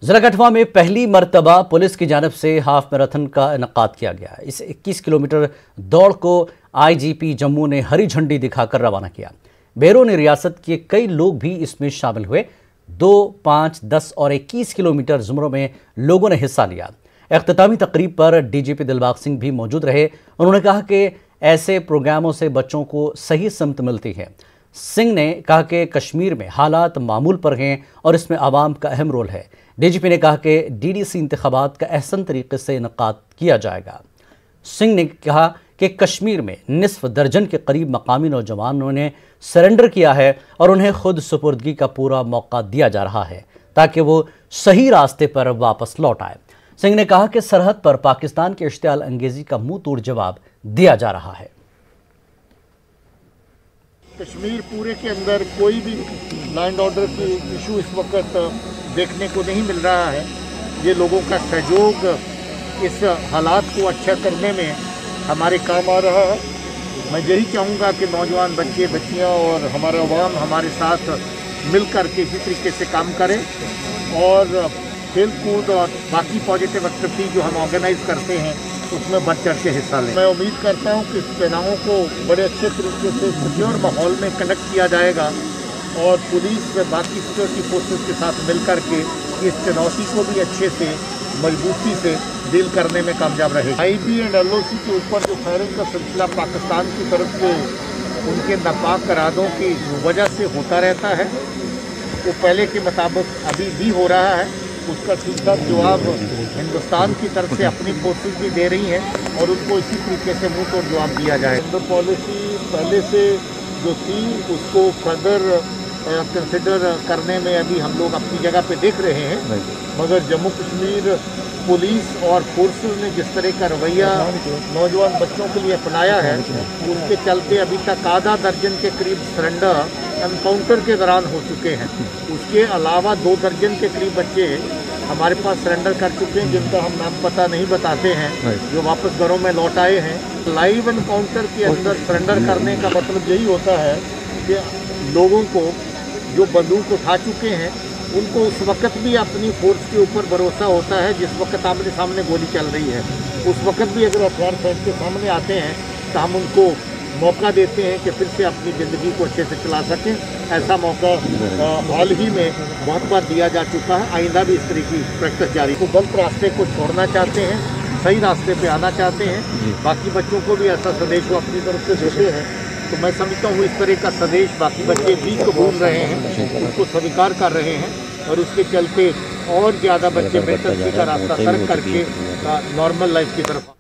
जिला कठुआ में पहली मर्तबा पुलिस की जानिब से हाफ मैराथन का इनेकाद किया गया। इस 21 किलोमीटर दौड़ को आईजीपी जम्मू ने हरी झंडी दिखाकर रवाना किया। बैरून रियासत के कई लोग भी इसमें शामिल हुए। 2, 5, 10 और 21 किलोमीटर जुमरों में लोगों ने हिस्सा लिया। इख्तितामी तकरीब पर डीजीपी दिलबाग सिंह भी मौजूद रहे। उन्होंने कहा कि ऐसे प्रोग्रामों से बच्चों को सही समत मिलती है। सिंह ने कहा कि कश्मीर में हालात मामूल पर हैं और इसमें आवाम का अहम रोल है। डीजीपी ने कहा कि डीडीसी इंतखाबात का अहसन तरीके से इनेकाद किया जाएगा। सिंह ने कहा कि कश्मीर में निस्फ दर्जन के करीब मकामी नौजवानों ने सरेंडर किया है और उन्हें खुद सुपुर्दगी का पूरा मौका दिया जा रहा है ताकि वो सही रास्ते पर वापस लौट आए। सिंह ने कहा कि सरहद पर पाकिस्तान के इश्तियाल अंगेजी का मुंह तोड़ जवाब दिया जा रहा है। कश्मीर पूरे के अंदर कोई भी लैंड ऑर्डर की इशू इस वक्त देखने को नहीं मिल रहा है। ये लोगों का सहयोग इस हालात को अच्छा करने में हमारे काम आ रहा है। मैं यही चाहूँगा कि नौजवान बच्चे बच्चियाँ और हमारा अवाम हमारे साथ मिलकर के इसी तरीके से काम करें और खेल कूद और बाकी पॉजिटिव एक्टिविटी जो हम ऑर्गेनाइज करते हैं उसमें बढ़ चढ़ के हिस्सा लें। मैं उम्मीद करता हूं कि इस चुनावों को बड़े अच्छे तरीके से सिक्योर माहौल में कंडक्ट किया जाएगा और पुलिस व बाकी सिक्योरिटी फोर्सेस के साथ मिलकर के इस चुनौती को भी अच्छे से मजबूती से डील करने में कामयाब रहेगा। आईबी एंड एलओसी के ऊपर जो फायरिंग का सिलसिला पाकिस्तान की तरफ से उनके नापाक इरादों की वजह से होता रहता है, वो पहले के मुताबिक अभी भी हो रहा है। उसका ठीक ठाक जवाब हिंदुस्तान की तरफ से अपनी फोर्सेस भी दे रही हैं और उनको इसी तरीके से मुंह तोड़ जवाब दिया जाए। अंदर पॉलिसी पहले से जो थी उसको फर्दर कंसिडर करने में अभी हम लोग अपनी जगह पे देख रहे हैं, मगर जम्मू कश्मीर पुलिस और फोर्सेस ने जिस तरह का रवैया नौजवान बच्चों के लिए अपनाया है उसके चलते अभी तक आधा दर्जन के करीब सरेंडर एनकाउंटर के दौरान हो चुके हैं। उसके अलावा 2 दर्जन के करीब बच्चे हमारे पास सरेंडर कर चुके हैं जिनका हम नाम पता नहीं बताते हैं, जो वापस घरों में लौट आए हैं। लाइव एनकाउंटर के अंदर सरेंडर करने का मतलब यही होता है कि लोगों को जो बंदूक उठा चुके हैं उनको उस वक्त भी अपनी फोर्स के ऊपर भरोसा होता है जिस वक्त आमने सामने गोली चल रही है। उस वक्त भी अगर हथियार फेंक के सामने आते हैं तो हम उनको मौका देते हैं कि फिर से अपनी ज़िंदगी को अच्छे से चला सकें। ऐसा मौका हाल ही में बहुत बार दिया जा चुका है। आइंदा भी इस तरह की प्रैक्टिस जारी। तो गलत रास्ते को छोड़ना चाहते हैं, सही रास्ते पे आना चाहते हैं, बाकी बच्चों को भी ऐसा संदेश वो अपनी तरफ से देते हैं। तो मैं समझता हूँ इस तरह का संदेश बाकी बच्चे भी कबूल रहे हैं, उसको स्वीकार कर रहे हैं और उसके चलते और ज़्यादा बच्चे बेहतर का रास्ता तर्क करके नॉर्मल लाइफ की तरफ